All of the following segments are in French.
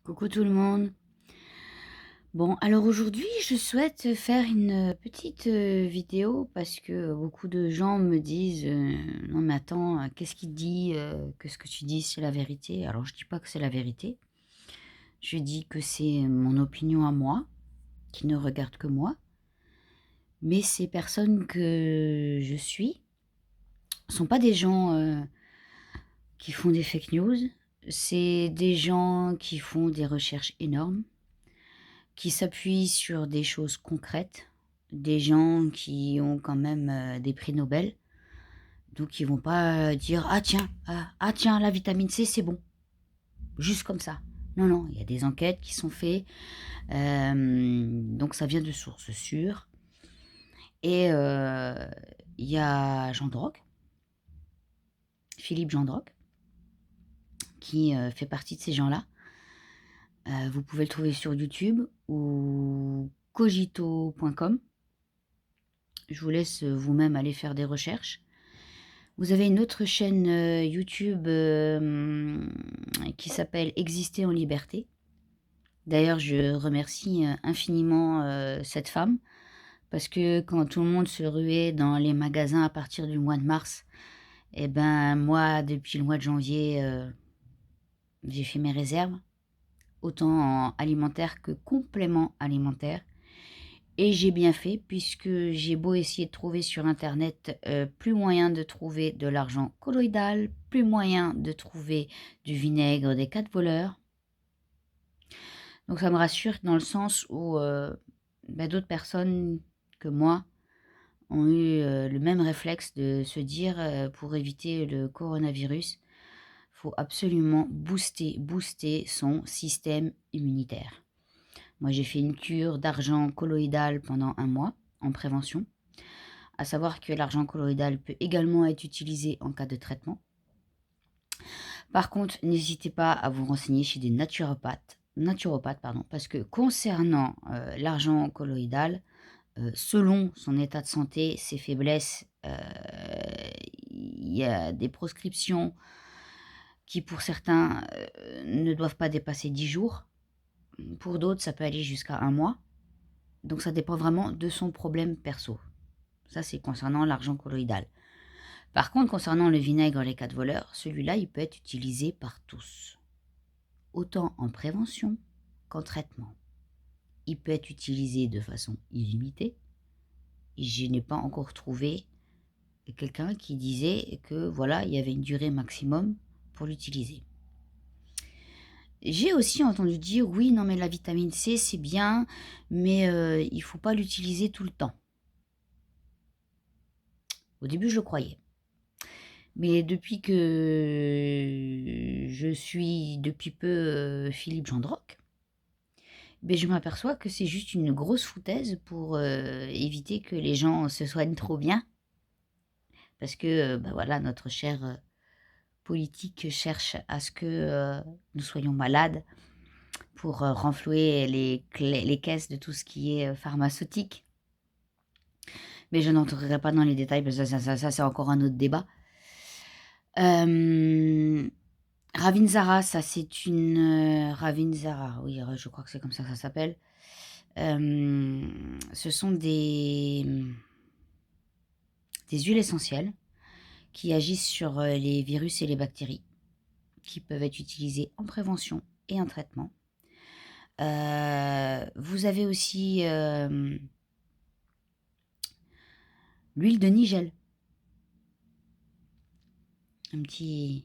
Coucou tout le monde. Bon, alors aujourd'hui, je souhaite faire une petite vidéo parce que beaucoup de gens me disent non, mais attends, qu'est-ce qu'il dit que ce que tu dis, c'est la vérité. Alors, je dis pas que c'est la vérité. Je dis que c'est mon opinion à moi, qui ne regarde que moi. Mais ces personnes que je suis sont pas des gens qui font des fake news. C'est des gens qui font des recherches énormes, qui s'appuient sur des choses concrètes, des gens qui ont quand même des prix Nobel, donc ils vont pas dire ah tiens la vitamine C c'est bon, juste comme ça. Non non, il y a des enquêtes qui sont faites, donc ça vient de sources sûres. Et il y a Jean Droc, Philippe Jean Droc, qui fait partie de ces gens-là. Vous pouvez le trouver sur YouTube ou cogito.com. Je vous laisse vous-même aller faire des recherches. Vous avez une autre chaîne YouTube qui s'appelle Exister en liberté. D'ailleurs, je remercie infiniment cette femme parce que quand tout le monde se ruait dans les magasins à partir du mois de mars, eh ben moi, depuis le mois de janvier, j'ai fait mes réserves, autant en alimentaire que complément alimentaire. Et j'ai bien fait puisque j'ai beau essayer de trouver sur internet, plus moyen de trouver de l'argent colloïdal, plus moyen de trouver du vinaigre des 4 voleurs. Donc ça me rassure dans le sens où, d'autres personnes que moi ont eu, le même réflexe de se dire, pour éviter le coronavirus, faut absolument booster son système immunitaire. Moi, j'ai fait une cure d'argent colloïdal pendant 1 mois en prévention. À savoir que l'argent colloïdal peut également être utilisé en cas de traitement. Par contre, n'hésitez pas à vous renseigner chez des naturopathes, parce que concernant l'argent colloïdal, selon son état de santé, ses faiblesses, il y a des proscriptions qui, pour certains, ne doivent pas dépasser 10 jours. Pour d'autres, ça peut aller jusqu'à 1 mois. Donc ça dépend vraiment de son problème perso. Ça, c'est concernant l'argent colloïdal. Par contre, concernant le vinaigre les 4 voleurs, celui-là, il peut être utilisé par tous, autant en prévention qu'en traitement. Il peut être utilisé de façon illimitée. Je n'ai pas encore trouvé quelqu'un qui disait que voilà, il y avait une durée maximum pour l'utiliser. J'ai aussi entendu dire oui, non mais la vitamine C c'est bien, mais il ne faut pas l'utiliser tout le temps. Au début, je le croyais. Mais depuis que je suis depuis peu Philippe Gendroc, ben je m'aperçois que c'est juste une grosse foutaise pour éviter que les gens se soignent trop bien. Parce que voilà, notre cher politique cherche à ce que nous soyons malades pour renflouer les caisses de tout ce qui est pharmaceutique. Mais je n'entrerai pas dans les détails parce que ça c'est encore un autre débat. Ravinzara, ça c'est une Ravinzara, oui, je crois que c'est comme ça que ça s'appelle. Ce sont des huiles essentielles qui agissent sur les virus et les bactéries, qui peuvent être utilisées en prévention et en traitement. Vous avez aussi l'huile de Nigel. Un petit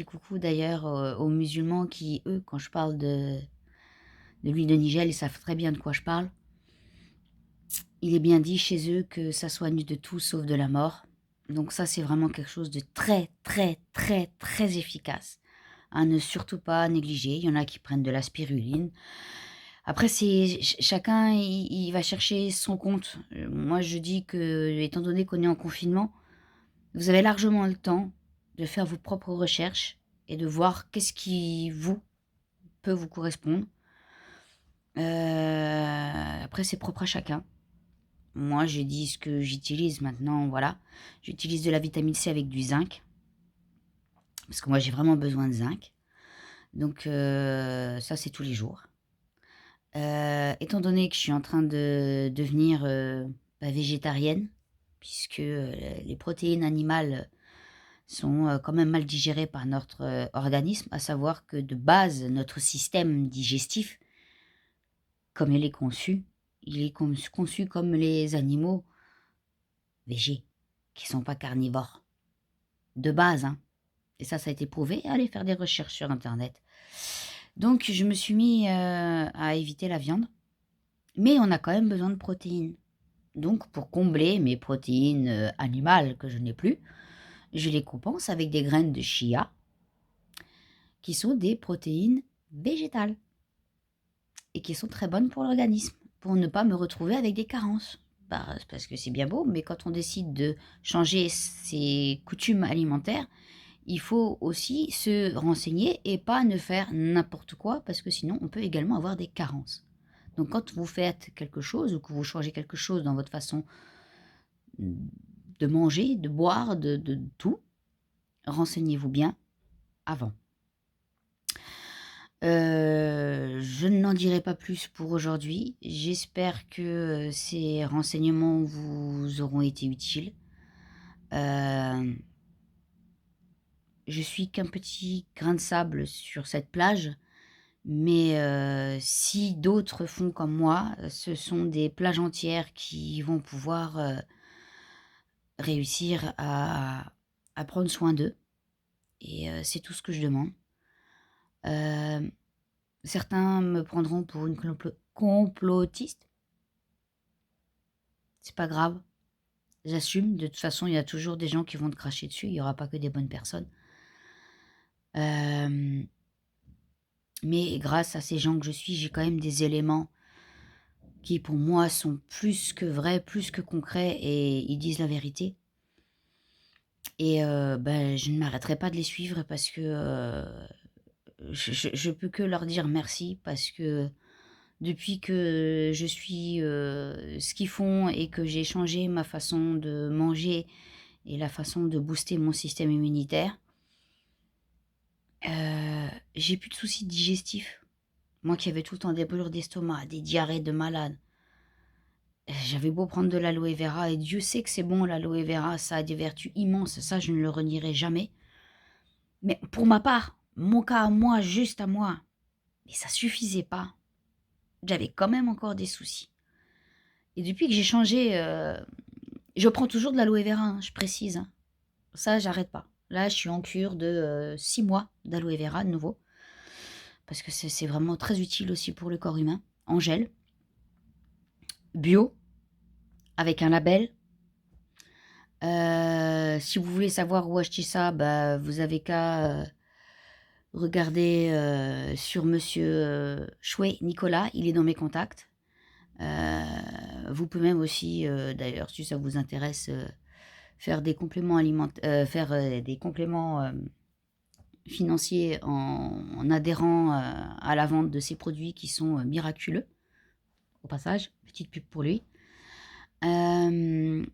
coucou d'ailleurs aux musulmans qui, eux, quand je parle de l'huile de Nigel, ils savent très bien de quoi je parle. Il est bien dit chez eux que ça soigne de tout sauf de la mort. Donc ça, c'est vraiment quelque chose de très, très, très, très efficace. À ne surtout pas négliger. Il y en a qui prennent de la spiruline. Après, chacun, il va chercher son compte. Moi, je dis que, étant donné qu'on est en confinement, vous avez largement le temps de faire vos propres recherches et de voir qu'est-ce qui peut vous correspondre. Après, c'est propre à chacun. Moi, je dis ce que j'utilise maintenant, voilà. J'utilise de la vitamine C avec du zinc. Parce que moi, j'ai vraiment besoin de zinc. Donc ça, c'est tous les jours. Étant donné que je suis en train de devenir, végétarienne, puisque, les protéines animales sont, quand même mal digérées par notre, organisme, à savoir que de base, notre système digestif, comme il est conçu, il est conçu comme les animaux végés, qui sont pas carnivores. De base, hein, et ça a été prouvé. Allez faire des recherches sur internet. Donc je me suis mis, à éviter la viande, mais on a quand même besoin de protéines. Donc pour combler mes protéines, animales que je n'ai plus, je les compense avec des graines de chia, qui sont des protéines végétales et qui sont très bonnes pour l'organisme, pour ne pas me retrouver avec des carences. Parce que c'est bien beau, mais quand on décide de changer ses coutumes alimentaires, il faut aussi se renseigner et pas ne faire n'importe quoi, parce que sinon on peut également avoir des carences. Donc quand vous faites quelque chose ou que vous changez quelque chose dans votre façon de manger, de boire, de tout, renseignez-vous bien avant. Je n'en dirai pas plus pour aujourd'hui. J'espère que, ces renseignements vous auront été utiles. Hem, je suis qu'un petit grain de sable sur cette plage, mais si d'autres font comme moi, ce sont des plages entières qui vont pouvoir, réussir à prendre soin d'eux et c'est tout ce que je demande. Hem, certains me prendront pour une complotiste. C'est pas grave, j'assume. De toute façon, il y a toujours des gens qui vont te cracher dessus, il y aura pas que des bonnes personnes. Hem, mais grâce à ces gens que je suis, j'ai quand même des éléments qui, pour moi, sont plus que vrais, plus que concrets et ils disent la vérité et je ne m'arrêterai pas de les suivre parce que, je peux que leur dire merci parce que depuis que je suis, ce qu'ils font et que j'ai changé ma façon de manger et la façon de booster mon système immunitaire, j'ai plus de soucis digestifs. Moi qui avais tout le temps des brûlures d'estomac, des diarrhées de malade, j'avais beau prendre de l'aloe vera et Dieu sait que c'est bon l'aloe vera, ça a des vertus immenses, ça je ne le renierai jamais. Mais pour ma part, mon cas à moi, juste à moi, mais ça suffisait pas. J'avais quand même encore des soucis. Et depuis que j'ai changé, je prends toujours de l'aloe vera, hein, je précise, hein. Ça, j'arrête pas. Là, je suis en cure de 6 mois d'aloe vera de nouveau, parce que c'est vraiment très utile aussi pour le corps humain, en gel, bio, avec un label. Si vous voulez savoir où acheter ça, bah, vous avez qu'à regarder sur Monsieur Chouet Nicolas, il est dans mes contacts. Vous pouvez même aussi, d'ailleurs, si ça vous intéresse, faire des compléments faire des compléments financiers en adhérant à la vente de ces produits qui sont miraculeux. Au passage, petite pub pour lui. Euh,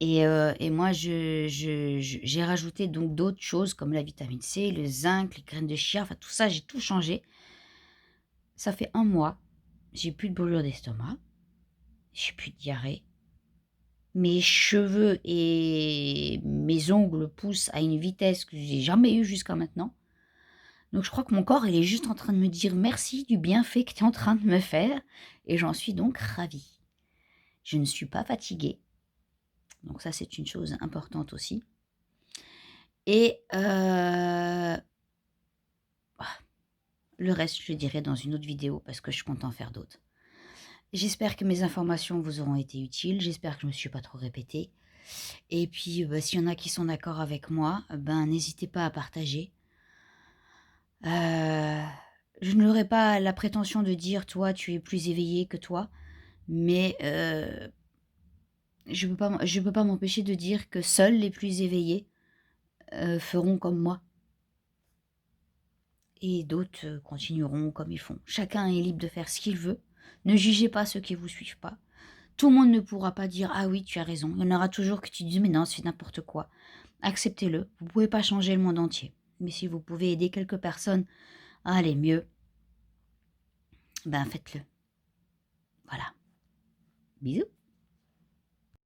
et moi, j'ai rajouté donc d'autres choses comme la vitamine C, le zinc, les graines de chia, enfin tout ça, j'ai tout changé. Ça fait 1 mois, j'ai plus de brûlure d'estomac, j'ai plus de diarrhée. Mes cheveux et mes ongles poussent à une vitesse que j'ai jamais eue jusqu'à maintenant. Donc je crois que mon corps, il est juste en train de me dire merci du bienfait que tu es en train de me faire et j'en suis donc ravie. Je ne suis pas fatiguée. Donc ça, c'est une chose importante aussi. Et le reste, je dirai dans une autre vidéo parce que je compte en faire d'autres. J'espère que mes informations vous auront été utiles. J'espère que je ne me suis pas trop répétée. Et puis, s'il y en a qui sont d'accord avec moi, n'hésitez pas à partager. Je n'aurai pas la prétention de dire: «Toi, tu es plus éveillé que toi», mais je peux pas m'empêcher de dire que seuls les plus éveillés, feront comme moi et d'autres, continueront comme ils font. Chacun est libre de faire ce qu'il veut. Ne jugez pas ceux qui vous suivent pas. Tout le monde ne pourra pas dire: «Ah oui, tu as raison». Il y en aura toujours que tu dises: «Mais non, c'est n'importe quoi». Acceptez-le, vous pouvez pas changer le monde entier. mais si vous pouvez aider quelques personnes à aller mieux, ben faites-le. Voilà. Bisous.